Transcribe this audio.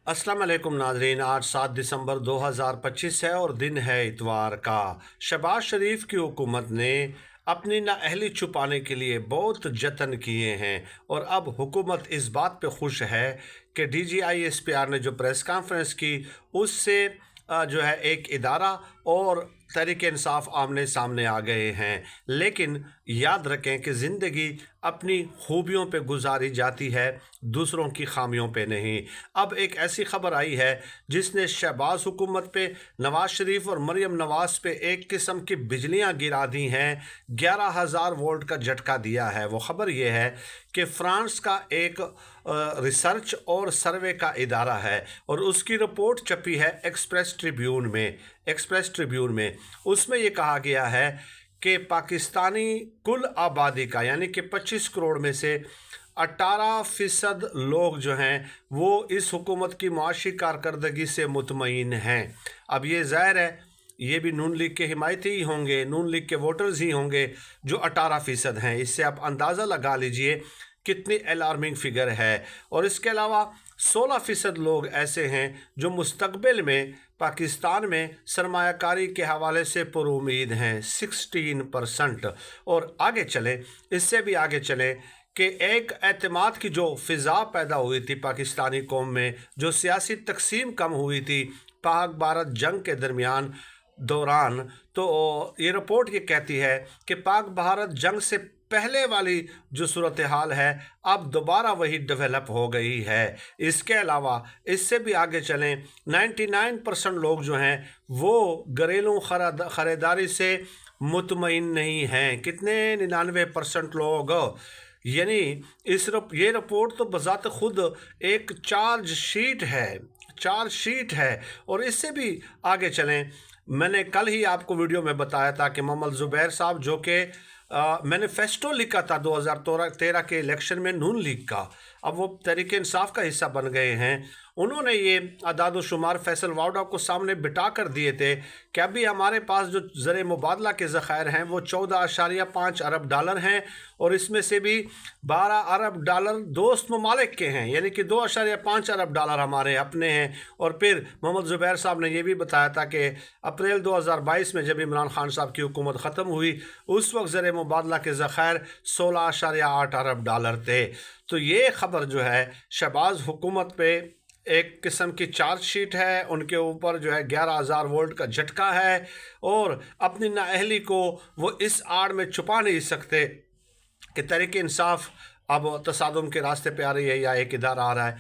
अस्सलाम वालेकुम नाजरीन। आज 7 दिसंबर 2025 है और दिन है इतवार का। शहबाज शरीफ की हुकूमत ने अपनी नाअहली छुपाने के लिए बहुत जतन किए हैं और अब हुकूमत इस बात पे खुश है कि DGISPR ने जो प्रेस कॉन्फ्रेंस की उससे जो है एक इदारा और तहरीक इंसाफ आमने सामने आ गए हैं। लेकिन याद रखें कि ज़िंदगी अपनी खूबियों पे गुजारी जाती है, दूसरों की खामियों पे नहीं। अब एक ऐसी खबर आई है जिसने शहबाज हुकूमत पे, नवाज शरीफ और मरियम नवाज पे एक किस्म की बिजलियां गिरा दी हैं, 11,000 वोल्ट का झटका दिया है। वो खबर ये है कि फ्रांस का एक रिसर्च और सर्वे का इदारा है और उसकी रिपोर्ट छपी है एक्सप्रेस ट्रिब्यून में। उसमें ये कहा गया है कि पाकिस्तानी कुल आबादी का यानी कि 25 करोड़ में से 18% लोग जो हैं वो इस हुकूमत की मुआशी कारकर्दगी से मुतमईन हैं। अब ये ज़ाहिर है ये भी नून लीग के हिमायती ही होंगे, नून लीग के वोटर्स ही होंगे जो 18% हैं। इससे आप अंदाज़ा लगा लीजिए कितनी अलार्मिंग फिगर है। और इसके अलावा 16% लोग ऐसे हैं जो मुस्तकबिल में पाकिस्तान में सरमायाकारी के हवाले से पुरुमीद हैं, 16%। और आगे चलें, इससे भी आगे चलें कि एक एतमाद की जो फ़िज़ा पैदा हुई थी पाकिस्तानी कौम में, जो सियासी तकसीम कम हुई थी पाक भारत जंग के दौरान, तो ये रिपोर्ट ये कहती है कि पाक भारत जंग से पहले वाली जो सूरत हाल है अब दोबारा वही डेवलप हो गई है। इसके अलावा इससे भी आगे चलें, 99% लोग जो हैं वो घरेलू ख़रीदारी से मुतमईन नहीं हैं। कितने? 99% लोग। यानी ये रिपोर्ट तो बज़ात खुद एक चार्ज शीट है। और इससे भी आगे चलें, मैंने कल ही आपको वीडियो में बताया था कि मोहम्मद ज़ुबैर साहब जो कि मैनिफेस्टो लिखा था 2013 के इलेक्शन में नून लीग का, अब वो तहरीक इंसाफ का हिस्सा बन गए हैं। उन्होंने ये अदाद शुमार फैसल वाउडा को सामने बिठा कर दिए थे कि अभी हमारे पास जो ज़र मुबादला के ज़ख़ायर हैं वो 14.5 अरब डॉलर हैं और इसमें से भी 12 अरब डॉलर दोस्त ममालिक के हैं, यानी कि 2.5 अरब डॉलर हमारे अपने हैं। और फिर मोहम्मद ज़ुबैर साहब ने यह भी बताया था कि अप्रैल 2022 में जब इमरान खान साहब की हुकूमत ख़त्म हुई उस वक्त ज़र मुबादला के ज़ख़ायर 16.8 अरब डॉलर थे। तो ये ख़बर जो है शहबाज हुकूमत पे एक किस्म की चार्ज शीट है, उनके ऊपर जो है 11,000 वोल्ट का झटका है और अपनी नाअहली को वो इस आड़ में छुपा नहीं सकते कि तहरीक इंसाफ अब तसादुम के रास्ते पे आ रही है या एक इदारा आ रहा है।